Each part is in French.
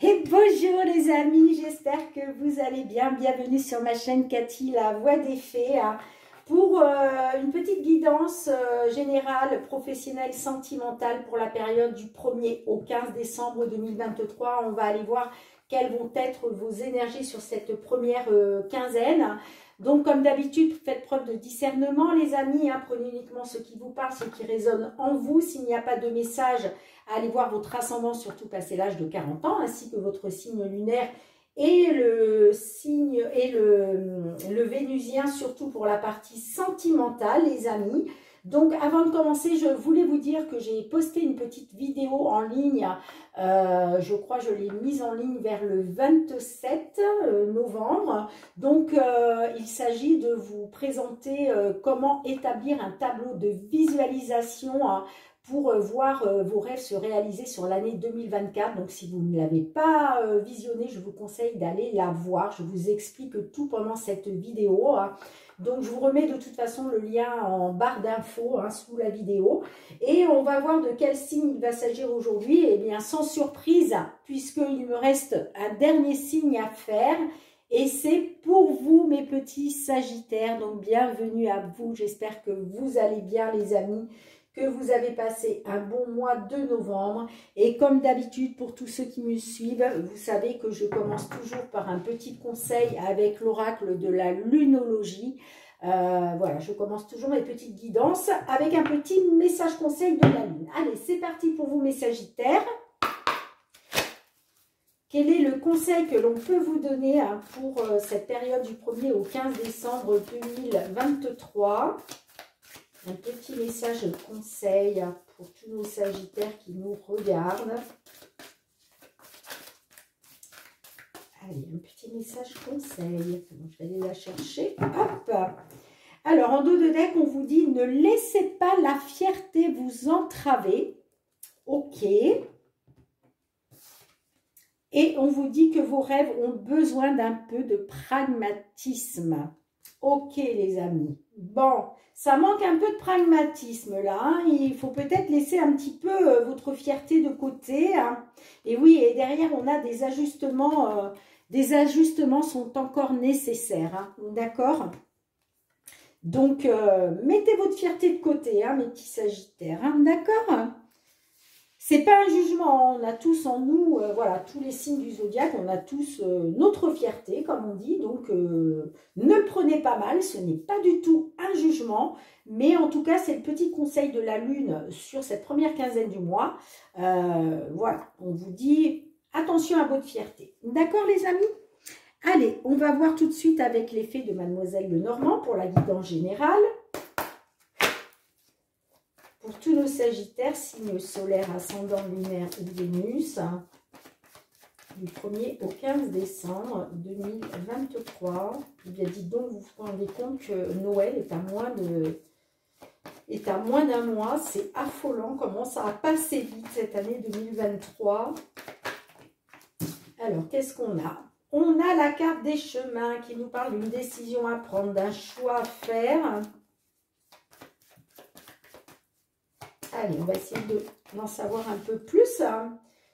Et bonjour les amis, j'espère que vous allez bien. Bienvenue sur ma chaîne Cathy, la voix des fées, hein, pour une petite guidance générale, professionnelle, sentimentale pour la période du 1er au 15 décembre 2023. On va aller voir quelles vont être vos énergies sur cette première quinzaine. Donc comme d'habitude, faites preuve de discernement les amis, hein, prenez uniquement ce qui vous parle, ce qui résonne en vous. S'il n'y a pas de message, allez voir votre ascendant, surtout passé l'âge de 40 ans, ainsi que votre signe lunaire et le signe et le vénusien, surtout pour la partie sentimentale, les amis. Donc, avant de commencer, je voulais vous dire que j'ai posté une petite vidéo en ligne. Je crois que je l'ai mise en ligne vers le 27 novembre. Donc, il s'agit de vous présenter comment établir un tableau de visualisation, hein, pour voir vos rêves se réaliser sur l'année 2024. Donc, si vous ne l'avez pas visionné, je vous conseille d'aller la voir. Je vous explique tout pendant cette vidéo, hein. Donc, je vous remets de toute façon le lien en barre d'infos, hein, sous la vidéo. Et on va voir de quel signe il va s'agir aujourd'hui. Eh bien, sans surprise, puisqu'il me reste un dernier signe à faire. Et c'est pour vous, mes petits Sagittaires. Donc, bienvenue à vous. J'espère que vous allez bien, les amis, que vous avez passé un bon mois de novembre. Et comme d'habitude, pour tous ceux qui me suivent, vous savez que je commence toujours par un petit conseil avec l'oracle de la lunologie. Voilà, je commence toujours mes petites guidances avec un petit message conseil de la lune. Allez, c'est parti pour vous, mes Sagittaires. Quel est le conseil que l'on peut vous donner, hein, pour cette période du 1er au 15 décembre 2023 ? Un petit message de conseil pour tous nos Sagittaires qui nous regardent. Allez, un petit message conseil. Je vais aller la chercher. Hop! Alors, en dos de deck, on vous dit ne laissez pas la fierté vous entraver. Ok. Et on vous dit que vos rêves ont besoin d'un peu de pragmatisme. Ok, les amis. Bon, ça manque un peu de pragmatisme là, hein. Il faut peut-être laisser un petit peu votre fierté de côté, hein. Et oui, et derrière, on a des ajustements. Des ajustements sont encore nécessaires, hein. D'accord? Donc, mettez votre fierté de côté, hein, mes petits Sagittaires, hein. D'accord? C'est pas un jugement, on a tous en nous, voilà, tous les signes du zodiaque, on a tous notre fierté, comme on dit. Donc, ne le prenez pas mal, ce n'est pas du tout un jugement. Mais en tout cas, c'est le petit conseil de la lune sur cette première quinzaine du mois. Voilà, on vous dit attention à votre fierté. D'accord, les amis? Allez, on va voir tout de suite avec l'effet de Mademoiselle Lenormand pour la guidance générale. Pour tous nos Sagittaires, signe solaire, ascendant lunaire ou Vénus, du 1er au 15 décembre 2023. Eh bien, dites donc, vous vous rendez compte que Noël est à moins d'un mois. C'est affolant comment ça a passé vite cette année 2023. Alors, qu'est-ce qu'on a? On a la carte des chemins qui nous parle d'une décision à prendre, d'un choix à faire. Allez, on va essayer d'en savoir un peu plus.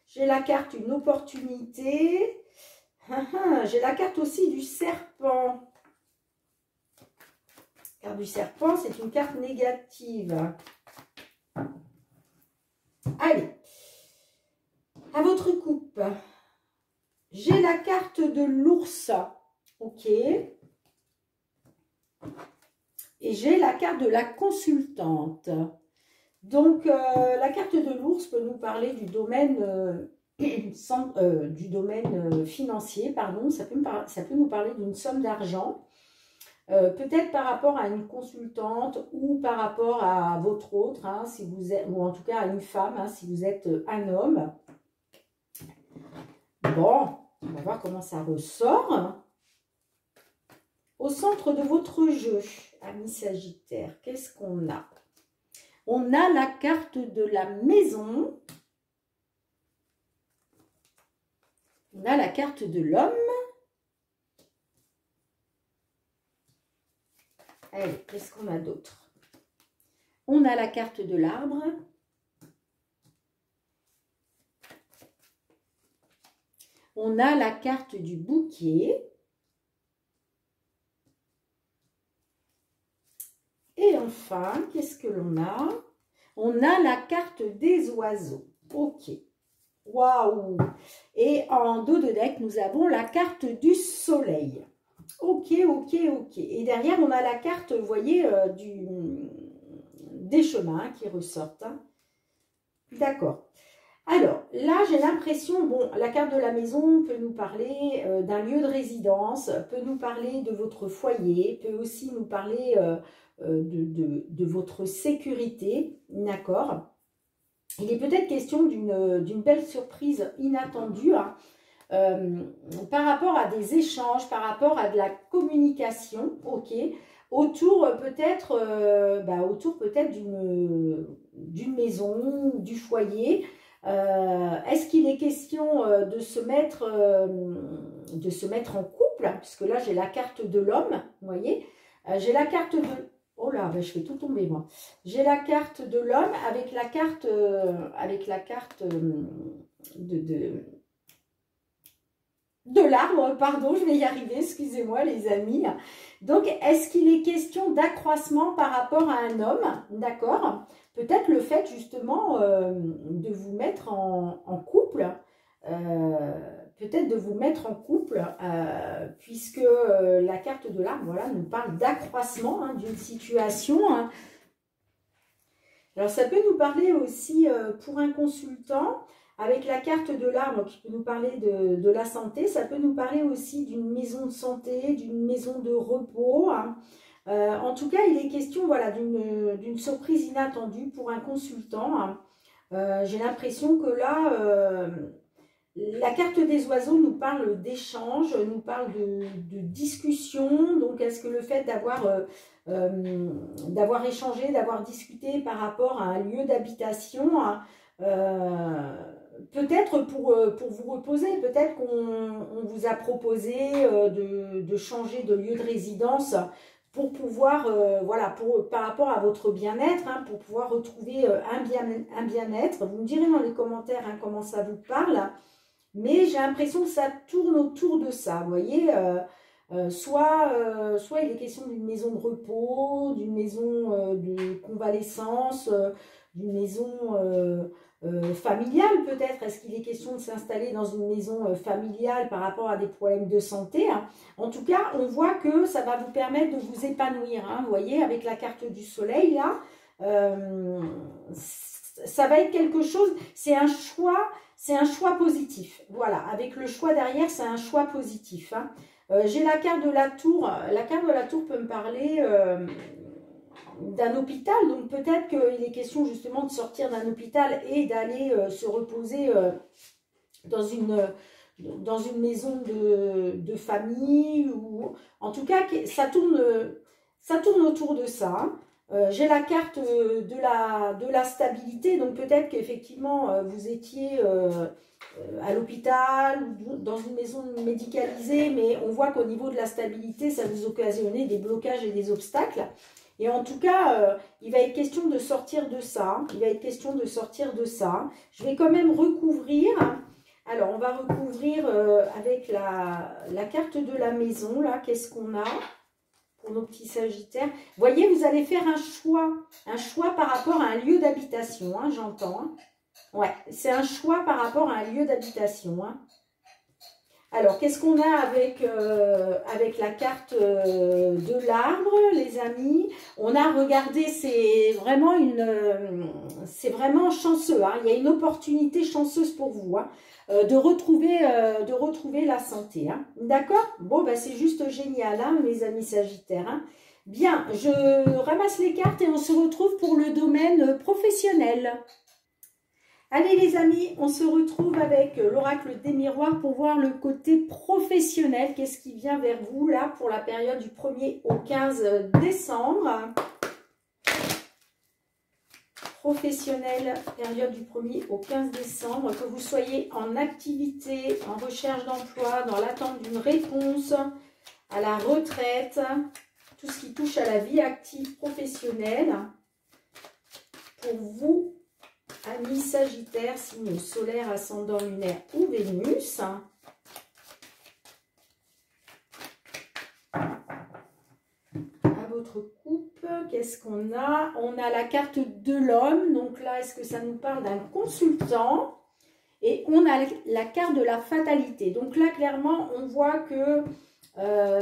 J'ai la carte une opportunité. J'ai la carte aussi du serpent. La carte du serpent, c'est une carte négative. Allez, à votre coupe. J'ai la carte de l'ours. Ok. Et j'ai la carte de la consultante. Donc, la carte de l'ours peut nous parler du domaine, financier, pardon. Ça peut nous parler d'une somme d'argent, peut-être par rapport à une consultante ou par rapport à votre autre, hein, si vous êtes, ou en tout cas à une femme, hein, si vous êtes un homme. Bon, on va voir comment ça ressort. Au centre de votre jeu, amis Sagittaires, qu'est-ce qu'on a? On a la carte de la maison. On a la carte de l'homme. Allez, qu'est-ce qu'on a d'autre? On a la carte de l'arbre. On a la carte du bouquet. Et enfin, qu'est-ce que l'on a? On a la carte des oiseaux. Ok. Waouh! Et en dos de deck, nous avons la carte du soleil. Ok, ok, ok. Et derrière, on a la carte, vous voyez, des chemins qui ressortent. Hein. D'accord. Alors, là, j'ai l'impression, bon, la carte de la maison peut nous parler d'un lieu de résidence, peut nous parler de votre foyer, peut aussi nous parler de votre sécurité, d'accord? Il est peut-être question d'une belle surprise inattendue hein, par rapport à des échanges, par rapport à de la communication, ok, autour peut-être d'une maison, du foyer. Est-ce qu'il est question de se mettre en couple, puisque là j'ai la carte de l'homme, vous voyez, j'ai la carte de... Oh là, ben, je fais tout tomber moi. J'ai la carte de l'homme avec la carte, de l'arbre, pardon, je vais y arriver, excusez-moi les amis. Donc, est-ce qu'il est question d'accroissement par rapport à un homme, d'accord? Peut-être le fait justement de vous mettre en couple, peut-être de vous mettre en couple, puisque la carte de l'arbre, voilà, nous parle d'accroissement hein, d'une situation. Hein. Alors, ça peut nous parler aussi pour un consultant, avec la carte de l'arbre qui peut nous parler de la santé, ça peut nous parler aussi d'une maison de santé, d'une maison de repos. Hein. En tout cas, il est question voilà, d'une surprise inattendue pour un consultant. Hein. J'ai l'impression que là, la carte des oiseaux nous parle d'échange, nous parle de discussion. Donc, est-ce que le fait d'avoir échangé, d'avoir discuté par rapport à un lieu d'habitation, peut-être pour vous reposer, peut-être qu'on vous a proposé de changer de lieu de résidence pour pouvoir, voilà, par rapport à votre bien-être, hein, pour pouvoir retrouver un bien-être. Vous me direz dans les commentaires hein, comment ça vous parle, mais j'ai l'impression que ça tourne autour de ça, vous voyez. Soit il est question d'une maison de repos, d'une maison de convalescence, d'une maison familiale peut-être. Est-ce qu'il est question de s'installer dans une maison familiale par rapport à des problèmes de santé hein. En tout cas, on voit que ça va vous permettre de vous épanouir. Hein, vous voyez, avec la carte du soleil là, ça va être quelque chose, c'est un choix positif. Voilà, avec le choix derrière, c'est un choix positif. Hein. J'ai la carte de la tour. La carte de la tour peut me parler d'un hôpital. Donc peut-être qu'il est question justement de sortir d'un hôpital et d'aller se reposer dans une maison de famille. Ou en tout cas, ça tourne autour de ça. Hein. J'ai la carte de la stabilité. Donc peut-être qu'effectivement, vous étiez... à l'hôpital ou dans une maison médicalisée, mais on voit qu'au niveau de la stabilité, ça vous occasionnait des blocages et des obstacles. Et en tout cas, il va être question de sortir de ça. Il va être question de sortir de ça. Je vais quand même recouvrir. Alors, on va recouvrir avec la carte de la maison. Là, qu'est-ce qu'on a pour nos petits sagittaires? Vous voyez, vous allez faire un choix par rapport à un lieu d'habitation, hein, j'entends. Hein. Ouais, c'est un choix par rapport à un lieu d'habitation. Hein. Alors, qu'est-ce qu'on a avec la carte de l'arbre, les amis? On a regardé, c'est vraiment chanceux. Hein. Il y a une opportunité chanceuse pour vous hein, de retrouver la santé. Hein. D'accord? Bon, bah, c'est juste génial, hein, mes amis sagittaires. Hein. Bien, je ramasse les cartes et on se retrouve pour le domaine professionnel. Allez les amis, on se retrouve avec l'oracle des miroirs pour voir le côté professionnel. Qu'est-ce qui vient vers vous là pour la période du 1er au 15 décembre. Professionnel, période du 1er au 15 décembre. Que vous soyez en activité, en recherche d'emploi, dans l'attente d'une réponse, à la retraite, tout ce qui touche à la vie active professionnelle. Pour vous, amis Sagittaire, signe solaire, ascendant lunaire ou Vénus. qu'est-ce qu'on a? On a la carte de l'homme. Donc là, est-ce que ça nous parle d'un consultant? Et on a la carte de la fatalité. Donc là, clairement, on voit que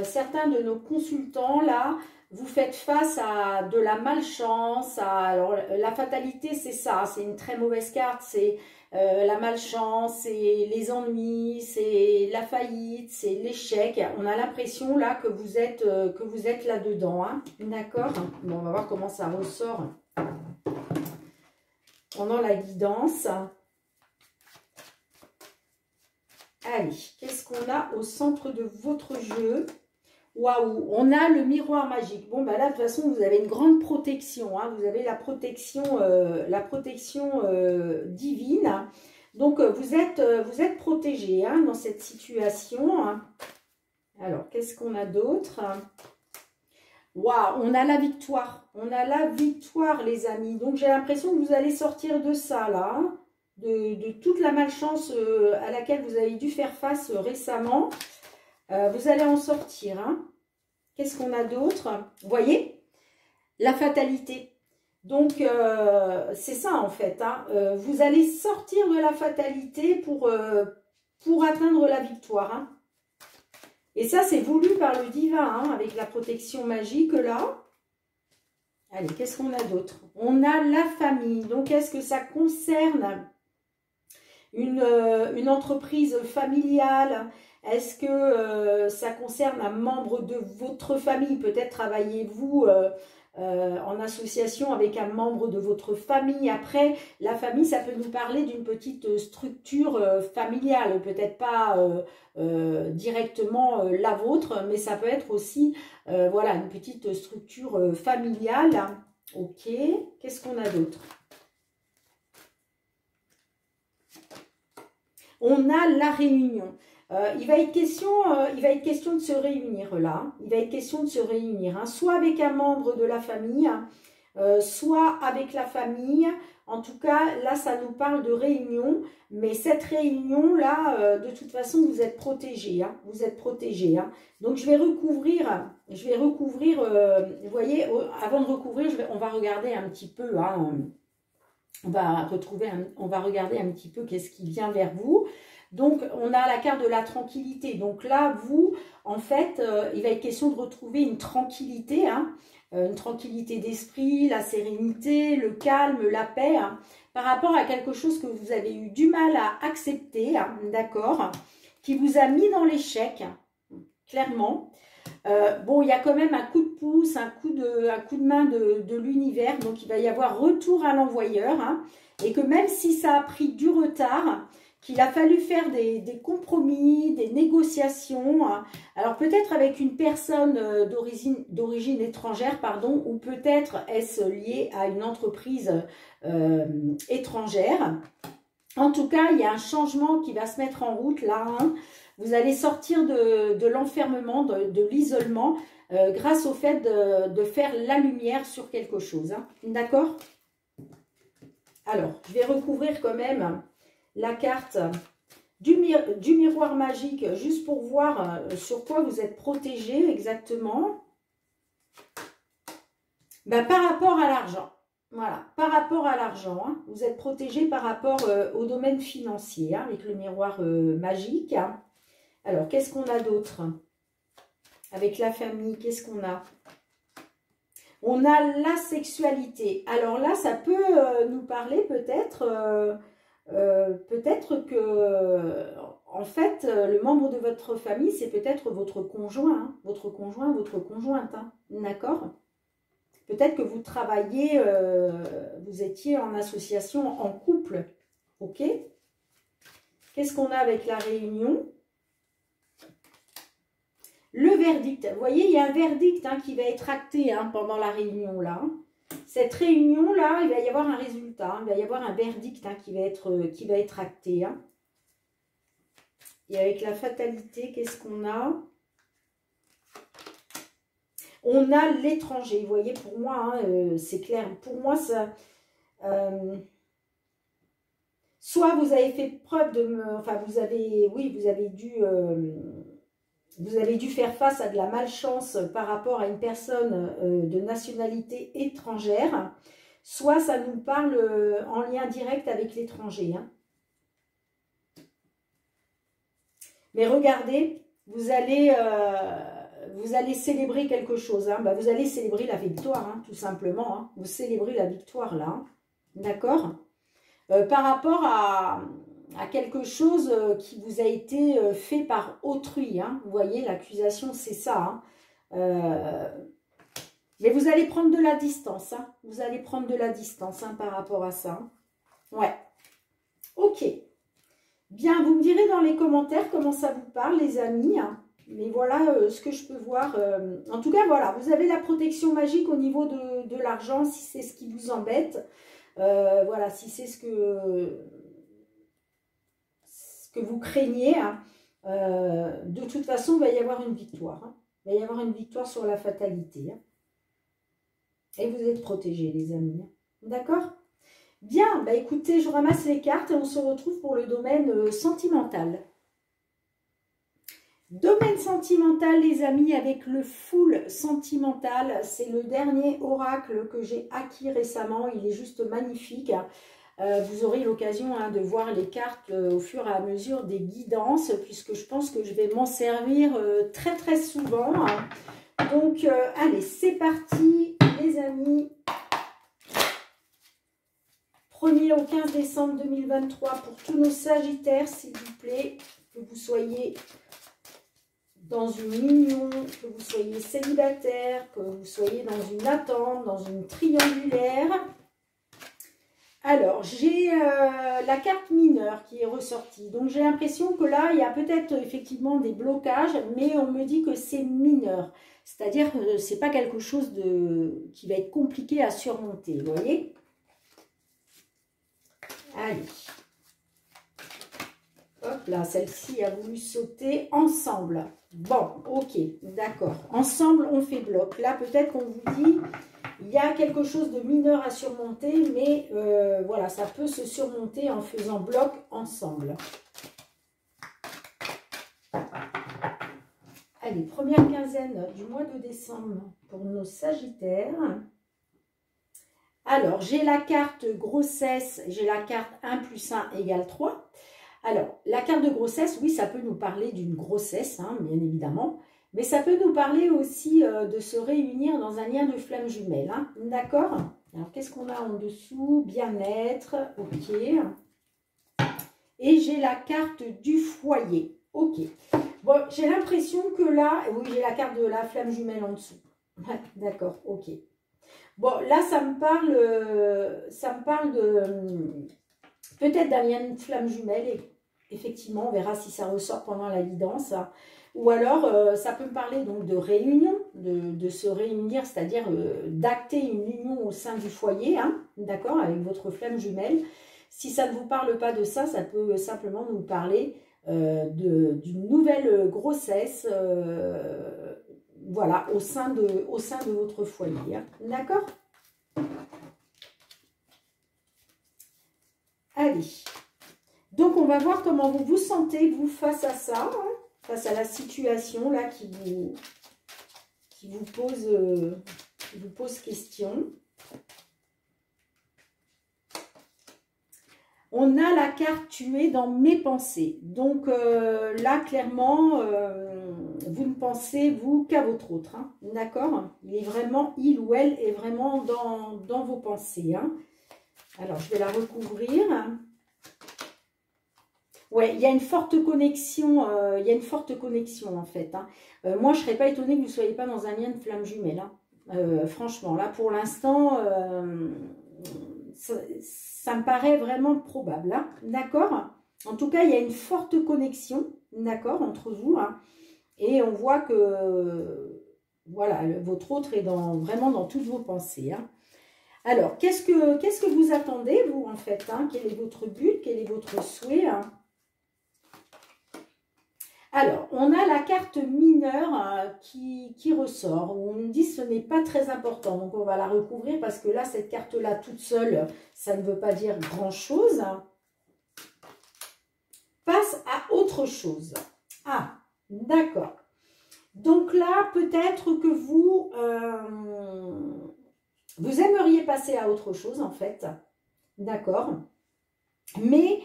certains de nos consultants, là, vous faites face à de la malchance. Alors, la fatalité, c'est ça. C'est une très mauvaise carte. C'est la malchance, c'est les ennuis, c'est la faillite, c'est l'échec. On a l'impression, là, que vous êtes là-dedans. Hein. D'accord? Bon, on va voir comment ça ressort pendant la guidance. Allez, qu'est-ce qu'on a au centre de votre jeu? Waouh, on a le miroir magique. Bon, bah là, de toute façon, vous avez une grande protection. Hein. Vous avez la protection divine. Donc, vous êtes protégé hein, dans cette situation. Hein. Alors, qu'est-ce qu'on a d'autre? Waouh, on a la victoire. On a la victoire, les amis. Donc, j'ai l'impression que vous allez sortir de ça, là. Hein. De toute la malchance à laquelle vous avez dû faire face récemment. Vous allez en sortir. Hein. Qu'est-ce qu'on a d'autre? Vous voyez? La fatalité. Donc, c'est ça en fait. Hein. Vous allez sortir de la fatalité pour atteindre la victoire. Hein. Et ça, c'est voulu par le divin, hein, avec la protection magique là. Allez, qu'est-ce qu'on a d'autre? On a la famille. Donc, est-ce que ça concerne une entreprise familiale? Est-ce que ça concerne un membre de votre famille? Peut-être travaillez-vous en association avec un membre de votre famille. Après, la famille, ça peut nous parler d'une petite structure familiale. Peut-être pas directement la vôtre, mais ça peut être aussi voilà, une petite structure familiale. Ok, qu'est-ce qu'on a d'autre? On a la réunion. Il va être question de se réunir là. Il va être question de se réunir, hein, soit avec un membre de la famille, soit avec la famille. En tout cas, là, ça nous parle de réunion. Mais cette réunion-là, de toute façon, vous êtes protégés. Hein, vous êtes protégés. Hein. Donc, je vais recouvrir, vous voyez, avant de recouvrir, on va regarder un petit peu. Hein, on va regarder un petit peu qu'est-ce qui vient vers vous. Donc, on a la carte de la tranquillité. Donc là, vous, en fait, il va être question de retrouver une tranquillité, hein, une tranquillité d'esprit, la sérénité, le calme, la paix, hein, par rapport à quelque chose que vous avez eu du mal à accepter, hein, d'accord, qui vous a mis dans l'échec, clairement. Bon, il y a quand même un coup de pouce, un coup de main de l'univers, donc il va y avoir retour à l'envoyeur, hein, et que même si ça a pris du retard, qu'il a fallu faire des compromis, des négociations, hein, alors peut-être avec une personne d'origine étrangère, pardon, ou peut-être est-ce lié à une entreprise étrangère. En tout cas, il y a un changement qui va se mettre en route là, hein. Vous allez sortir de l'enfermement, de l'isolement, grâce au fait de faire la lumière sur quelque chose. Hein. D'accord? Alors, je vais recouvrir quand même la carte du miroir magique, juste pour voir sur quoi vous êtes protégé exactement. Ben, par rapport à l'argent. Voilà, par rapport à l'argent, hein, vous êtes protégé par rapport au domaine financier, hein, avec le miroir magique. Hein. Alors, qu'est-ce qu'on a d'autre? Avec la famille, qu'est-ce qu'on a? On a la sexualité. Alors là, ça peut nous parler peut-être que, en fait, le membre de votre famille, c'est peut-être votre conjoint, hein, votre conjointe, hein, d'accord? Peut-être que vous travaillez, vous étiez en association, en couple, ok? Qu'est-ce qu'on a avec la réunion? Le verdict. Vous voyez, il y a un verdict hein, qui va être acté hein, pendant la réunion là. Cette réunion là, il va y avoir un résultat. Hein, il va y avoir un verdict hein, qui va être acté. Hein. Et avec la fatalité, qu'est-ce qu'on a? On a l'étranger. Vous voyez, pour moi, hein, c'est clair. Pour moi, ça... soit vous avez fait preuve de... enfin, vous avez dû... vous avez dû faire face à de la malchance par rapport à une personne de nationalité étrangère, soit ça nous parle en lien direct avec l'étranger. Hein. Mais regardez, vous allez célébrer quelque chose. Hein. Bah, vous allez célébrer la victoire, hein, tout simplement. Hein. Vous célébrez la victoire là. Hein. D'accord, par rapport à quelque chose qui vous a été fait par autrui. Hein. Vous voyez, l'accusation, c'est ça. Hein. Mais vous allez prendre de la distance. Hein. Vous allez prendre de la distance hein, par rapport à ça. Ouais. Ok. Bien, vous me direz dans les commentaires comment ça vous parle, les amis. Hein. Mais voilà ce que je peux voir. En tout cas, voilà, vous avez la protection magique au niveau de l'argent, si c'est ce qui vous embête. Voilà, si c'est ce que vous craignez. Hein. De toute façon, il va y avoir une victoire. Hein. Il va y avoir une victoire sur la fatalité. Hein. Et vous êtes protégés, les amis. Hein. D'accord ? Bien, bah écoutez, je ramasse les cartes et on se retrouve pour le domaine sentimental. Domaine sentimental, les amis, avec le full sentimental. C'est le dernier oracle que j'ai acquis récemment. Il est juste magnifique. Vous aurez l'occasion hein, de voir les cartes au fur et à mesure des guidances, puisque je pense que je vais m'en servir très très souvent. Donc, allez, c'est parti, les amis. 1er au 15 décembre 2023 pour tous nos Sagittaires, s'il vous plaît, que vous soyez dans une union, que vous soyez célibataire, que vous soyez dans une attente, dans une triangulaire. Alors, j'ai la carte mineure qui est ressortie. Donc, j'ai l'impression que là, il y a peut-être effectivement des blocages, mais on me dit que c'est mineur. C'est-à-dire que ce n'est pas quelque chose qui va être compliqué à surmonter, vous voyez ? Allez. Hop là, celle-ci a voulu sauter ensemble. Bon, ok, d'accord. Ensemble, on fait bloc. Là, peut-être qu'on vous dit, il y a quelque chose de mineur à surmonter, mais voilà, ça peut se surmonter en faisant bloc ensemble. Allez, première quinzaine du mois de décembre pour nos Sagittaires. Alors, j'ai la carte grossesse, j'ai la carte 1 plus 1 égale 3. Alors, la carte de grossesse, oui, ça peut nous parler d'une grossesse, hein, bien évidemment. Mais ça peut nous parler aussi de se réunir dans un lien de flamme jumelle. Hein, d'accord? Alors, qu'est-ce qu'on a en dessous? Bien-être, ok. Et j'ai la carte du foyer, ok. Bon, j'ai l'impression que là, oui, j'ai la carte de la flamme jumelle en dessous. Ouais, d'accord, ok. Bon, là, ça me parle de peut-être d'un lien de flamme jumelle. Et effectivement, on verra si ça ressort pendant la guidance. Ou alors, ça peut me parler donc de réunion, de se réunir, c'est-à-dire d'acter une union au sein du foyer, hein, d'accord, avec votre flamme jumelle. Si ça ne vous parle pas de ça, ça peut simplement nous parler d'une nouvelle grossesse, voilà, au sein de votre foyer. Hein. D'accord? Allez. Donc, on va voir comment vous vous sentez, vous, face à ça, hein, face à la situation là qui vous pose question. On a la carte tuée dans mes pensées. Donc là, clairement, vous ne pensez, vous, qu'à votre autre. Hein, d'accord? Il ou elle est vraiment dans vos pensées. Hein. Alors, je vais la recouvrir. Ouais, il y a une forte connexion. En fait. Hein. Moi, je ne serais pas étonnée que vous ne soyez pas dans un lien de flamme jumelle. Hein. Franchement, là, pour l'instant... ça me paraît vraiment probable, hein, d'accord? En tout cas, il y a une forte connexion, d'accord, entre vous, hein, et on voit que, voilà, votre autre est vraiment dans toutes vos pensées. Hein. Alors, qu'est-ce que vous attendez, vous, en fait, hein? Quel est votre but? Quel est votre souhait? Hein? Alors, on a la carte mineure qui ressort. On me dit que ce n'est pas très important. Donc, on va la recouvrir parce que là, cette carte-là, toute seule, ça ne veut pas dire grand-chose. Passe à autre chose. Ah, d'accord. Donc là, peut-être que vous, vous aimeriez passer à autre chose, en fait. D'accord. Mais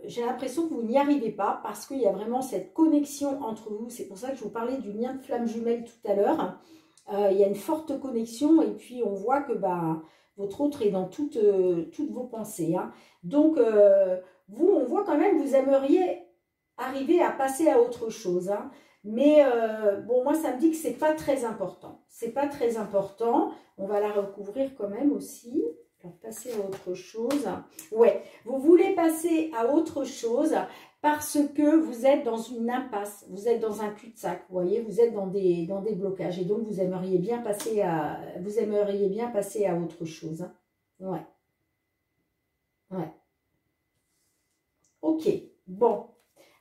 j'ai l'impression que vous n'y arrivez pas parce qu'il y a vraiment cette connexion entre vous. C'est pour ça que je vous parlais du lien de flamme jumelle tout à l'heure. Il y a une forte connexion et puis on voit que bah, votre autre est dans toutes vos pensées. Hein. Donc, vous, on voit quand même que vous aimeriez arriver à passer à autre chose. Hein. Mais bon, moi, ça me dit que c'est pas très important. C'est pas très important. On va la recouvrir quand même aussi. Alors, passer à autre chose. Ouais, vous voulez passer à autre chose parce que vous êtes dans une impasse, vous êtes dans un cul-de-sac, vous voyez, vous êtes dans des blocages et donc vous aimeriez bien passer à autre chose. Hein. Ouais. Ouais. Ok. Bon.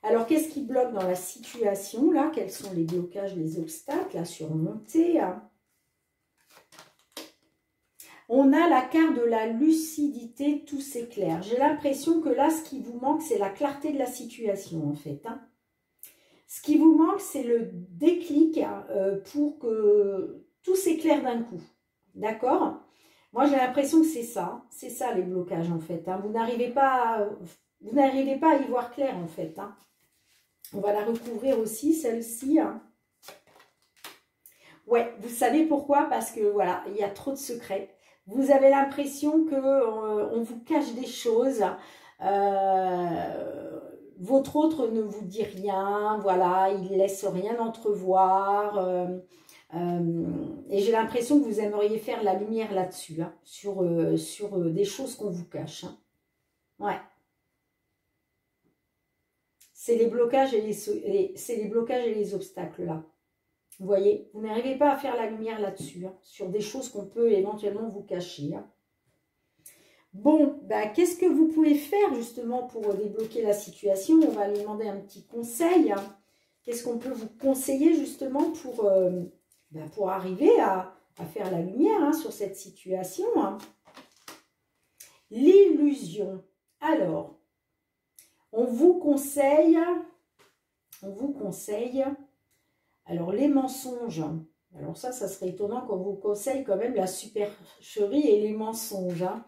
Alors, qu'est-ce qui bloque dans la situation là? Quels sont les blocages, les obstacles à surmonter? Hein. On a la carte de la lucidité, tout s'éclaire. J'ai l'impression que là, ce qui vous manque, c'est la clarté de la situation, en fait. Hein. Ce qui vous manque, c'est le déclic pour que tout s'éclaire d'un coup. D'accord? Moi, j'ai l'impression que c'est ça. C'est ça, les blocages, en fait. Hein. Vous n'arrivez pas à y voir clair, en fait. Hein. On va la recouvrir aussi, celle-ci. Hein. Ouais, vous savez pourquoi? Parce que, voilà, il y a trop de secrets. Vous avez l'impression qu'on vous cache des choses. Votre autre ne vous dit rien. Voilà, il ne laisse rien entrevoir. Et j'ai l'impression que vous aimeriez faire la lumière là-dessus. Hein, sur des choses qu'on vous cache. Hein. Ouais. C'est les blocages et les obstacles là. Vous voyez, vous n'arrivez pas à faire la lumière là-dessus, hein, sur des choses qu'on peut éventuellement vous cacher. Hein. Bon, ben, qu'est-ce que vous pouvez faire justement pour débloquer la situation? On va lui demander un petit conseil. Hein. Qu'est-ce qu'on peut vous conseiller justement pour arriver à faire la lumière hein, sur cette situation? Hein. L'illusion. Alors, on vous conseille... Alors, les mensonges. Alors ça serait étonnant qu'on vous conseille quand même la supercherie et les mensonges. Hein.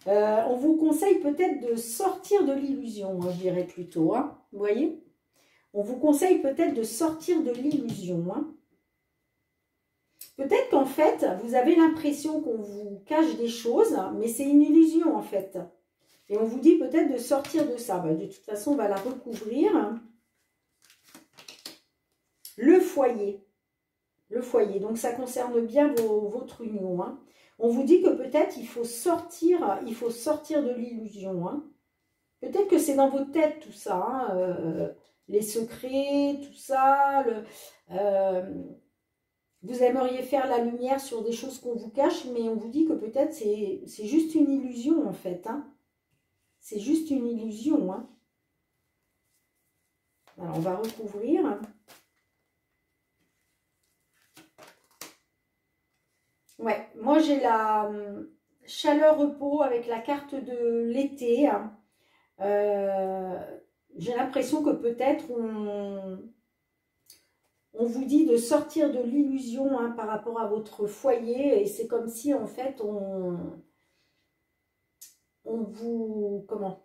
On vous conseille peut-être de sortir de l'illusion, hein, je dirais plutôt. Hein. Vous voyez? On vous conseille peut-être de sortir de l'illusion. Hein. Peut-être qu'en fait, vous avez l'impression qu'on vous cache des choses, mais c'est une illusion en fait. Et on vous dit peut-être de sortir de ça. Ben, de toute façon, on va la recouvrir. Le foyer. Le foyer. Donc, ça concerne bien votre union. Hein. On vous dit que peut-être il faut sortir de l'illusion. Hein. Peut-être que c'est dans votre tête tout ça. Hein. Les secrets, tout ça. Vous aimeriez faire la lumière sur des choses qu'on vous cache, mais on vous dit que peut-être c'est juste une illusion en fait. Hein. C'est juste une illusion. Hein. Alors, on va recouvrir. Ouais, moi j'ai la chaleur-repos avec la carte de l'été. Hein. J'ai l'impression que peut-être on vous dit de sortir de l'illusion hein, par rapport à votre foyer. Et c'est comme si en fait on vous... Comment?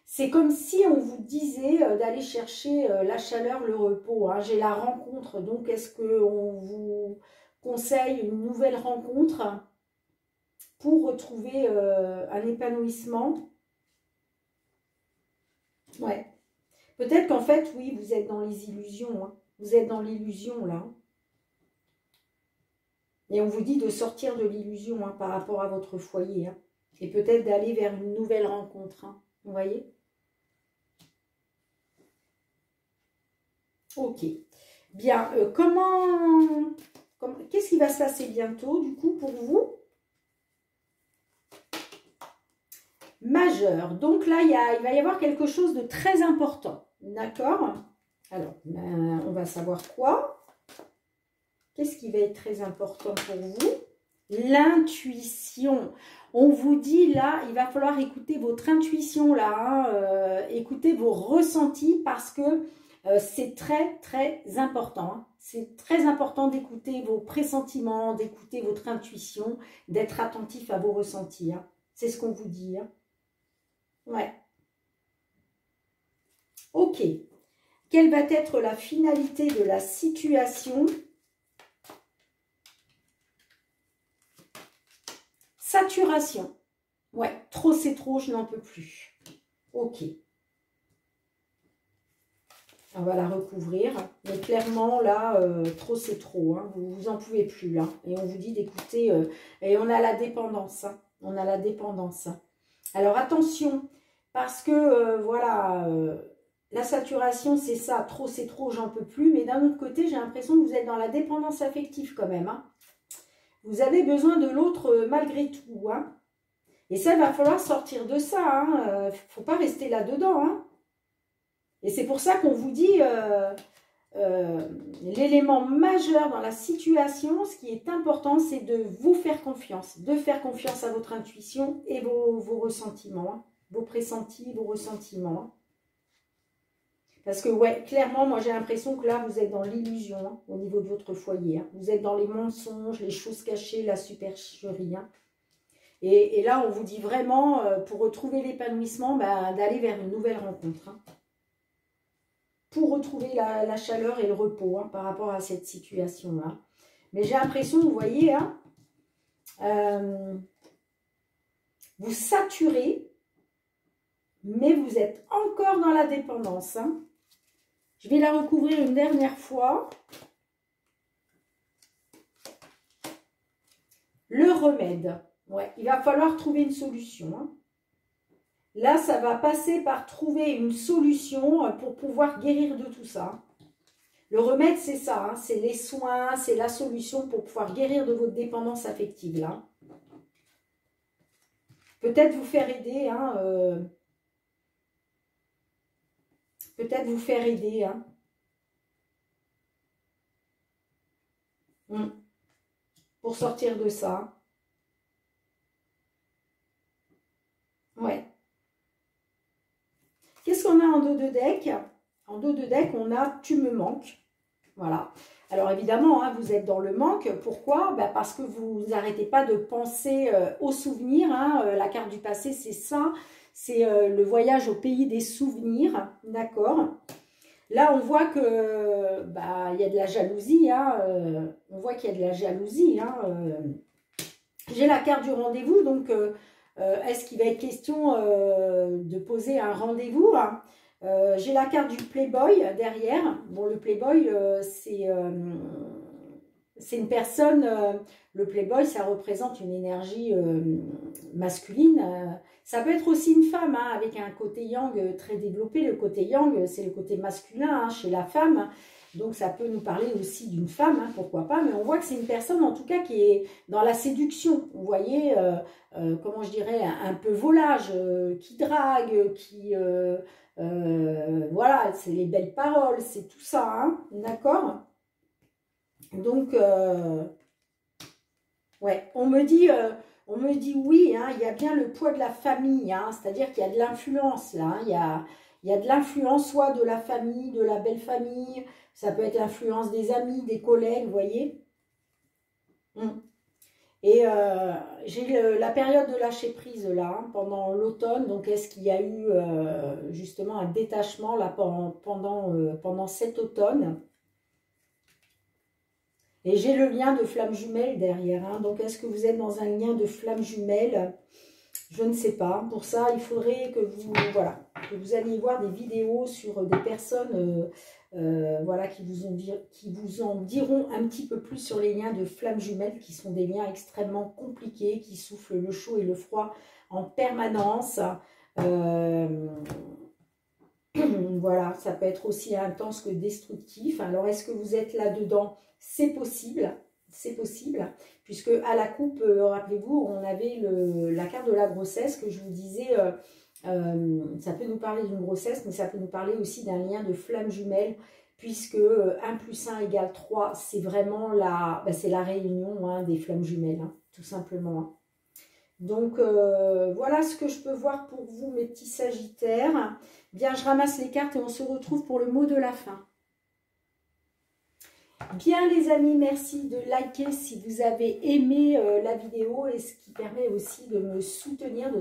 C'est comme si on vous disait d'aller chercher la chaleur, le repos. Hein. J'ai la rencontre, donc est-ce qu'on vous conseille une nouvelle rencontre pour retrouver un épanouissement? Ouais. Peut-être qu'en fait, oui, vous êtes dans les illusions. Hein. Vous êtes dans l'illusion, là. Et on vous dit de sortir de l'illusion hein, par rapport à votre foyer. Hein. Et peut-être d'aller vers une nouvelle rencontre. Hein. Vous voyez? Ok. Bien. Qu'est-ce qui va se passer bientôt, du coup, pour vous? Majeur. Donc là, il va y avoir quelque chose de très important. D'accord? Alors, on va savoir quoi. Qu'est-ce qui va être très important pour vous? L'intuition. On vous dit là, il va falloir écouter votre intuition là. Hein, écouter vos ressentis parce que c'est très, très important. Hein. C'est très important d'écouter vos pressentiments, d'écouter votre intuition, d'être attentif à vos ressentis. Hein. C'est ce qu'on vous dit. Hein. Ouais. Ok. Quelle va être la finalité de la situation? Saturation. Ouais, trop c'est trop, je n'en peux plus. Ok. On va la recouvrir. Mais clairement, là, trop c'est trop. Hein. Vous en pouvez plus. Là. Et on vous dit d'écouter. Et on a la dépendance. Hein. On a la dépendance. Alors attention, parce que voilà, la saturation, c'est ça. Trop c'est trop, j'en peux plus. Mais d'un autre côté, j'ai l'impression que vous êtes dans la dépendance affective quand même. Hein. Vous avez besoin de l'autre malgré tout. Hein. Et ça, il va falloir sortir de ça. Il ne faut pas rester là-dedans. Hein. Et c'est pour ça qu'on vous dit l'élément majeur dans la situation, ce qui est important, c'est de vous faire confiance. De faire confiance à votre intuition et vos ressentiments. Hein. Vos pressentis, vos ressentiments. Hein. Parce que, ouais, clairement, moi, j'ai l'impression que là, vous êtes dans l'illusion hein, au niveau de votre foyer. Hein. Vous êtes dans les mensonges, les choses cachées, la supercherie. Hein. Et là, on vous dit vraiment, pour retrouver l'épanouissement, bah, d'aller vers une nouvelle rencontre. Hein. Pour retrouver la chaleur et le repos hein, par rapport à cette situation-là. Mais j'ai l'impression, vous voyez, hein, vous saturez, mais vous êtes encore dans la dépendance. Hein. Je vais la recouvrir une dernière fois. Le remède. Ouais, il va falloir trouver une solution. Hein. Là, ça va passer par trouver une solution pour pouvoir guérir de tout ça. Le remède, c'est ça. Hein, c'est les soins, c'est la solution pour pouvoir guérir de votre dépendance affective. Là. Peut-être vous faire aider. Hein, peut-être vous faire aider. Hein. Pour sortir de ça. Ouais. Qu'est-ce qu'on a en dos de deck? En dos de deck, on a « Tu me manques ». Voilà. Alors évidemment, hein, vous êtes dans le manque. Pourquoi? Ben parce que vous n'arrêtez pas de penser aux souvenirs. Hein. La carte du passé, c'est ça. C'est le voyage au pays des souvenirs. D'accord. Là, on voit que bah, y a de la jalousie. Hein. On voit qu'il y a de la jalousie. Hein. J'ai la carte du rendez-vous, donc... est-ce qu'il va être question de poser un rendez-vous hein? J'ai la carte du Playboy derrière. Bon, le Playboy, c'est une personne... le Playboy, ça représente une énergie masculine. Ça peut être aussi une femme, hein, avec un côté yang très développé. Le côté yang, c'est le côté masculin hein, chez la femme. Donc, ça peut nous parler aussi d'une femme, hein, pourquoi pas. Mais on voit que c'est une personne, en tout cas, qui est dans la séduction. Vous voyez, comment je dirais, un peu volage, qui drague, qui... voilà, c'est les belles paroles, c'est tout ça, hein, d'accord? Donc, ouais, on me dit oui, hein, il y a bien le poids de la famille, hein, c'est-à-dire qu'il y a de l'influence, là, hein, il y a de l'influence, soit de la famille, de la belle famille, ça peut être l'influence des amis, des collègues, vous voyez. Et j'ai la période de lâcher prise là, hein, pendant l'automne. Donc, est-ce qu'il y a eu justement un détachement là pendant cet automne? Et j'ai le lien de flamme jumelle derrière. Hein. Donc, est-ce que vous êtes dans un lien de flamme jumelle? Je ne sais pas. Pour ça, il faudrait que vous alliez voir des vidéos sur des personnes voilà, qui vous en diront un petit peu plus sur les liens de flammes jumelles, qui sont des liens extrêmement compliqués, qui soufflent le chaud et le froid en permanence. Voilà, ça peut être aussi intense que destructif. Alors, est-ce que vous êtes là-dedans? C'est possible. C'est possible, puisque à la coupe, rappelez-vous, on avait la carte de la grossesse que je vous disais, ça peut nous parler d'une grossesse, mais ça peut nous parler aussi d'un lien de flamme jumelle, puisque 1 plus 1 égale 3, c'est vraiment c'est la réunion hein, des flammes jumelles, hein, tout simplement. Hein. Donc, voilà ce que je peux voir pour vous, mes petits Sagittaires. Bien, je ramasse les cartes et on se retrouve pour le mot de la fin. Bien les amis, merci de liker si vous avez aimé la vidéo et ce qui permet aussi de me soutenir,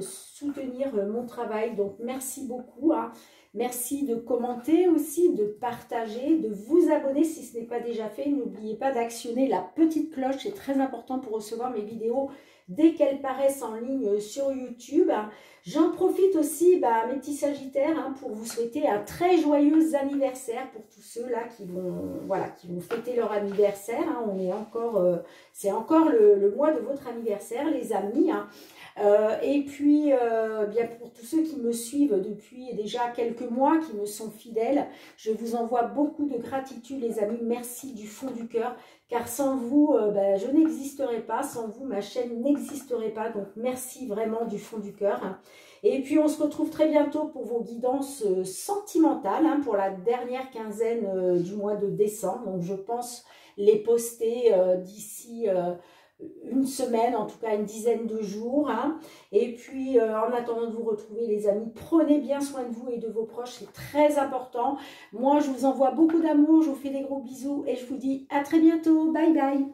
mon travail. Donc merci beaucoup, hein. Merci de commenter aussi, de partager, de vous abonner si ce n'est pas déjà fait. N'oubliez pas d'actionner la petite cloche, c'est très important pour recevoir mes vidéos dès qu'elles paraissent en ligne sur YouTube. J'en profite aussi, mes petits Sagittaires, hein, pour vous souhaiter un très joyeux anniversaire pour tous ceux-là qui vont fêter leur anniversaire. Hein. On est encore, c'est encore le mois de votre anniversaire, les amis. Hein. Et puis, bien pour tous ceux qui me suivent depuis déjà quelques mois, qui me sont fidèles, je vous envoie beaucoup de gratitude, les amis. Merci du fond du cœur, car sans vous, je n'existerais pas. Sans vous, ma chaîne n'existerait pas. Donc, merci vraiment du fond du cœur. Et puis, on se retrouve très bientôt pour vos guidances sentimentales, hein, pour la dernière quinzaine du mois de décembre. Donc, je pense les poster d'ici une semaine, en tout cas une dizaine de jours. Hein. Et puis, en attendant de vous retrouver, les amis, prenez bien soin de vous et de vos proches. C'est très important. Moi, je vous envoie beaucoup d'amour. Je vous fais des gros bisous et je vous dis à très bientôt. Bye bye.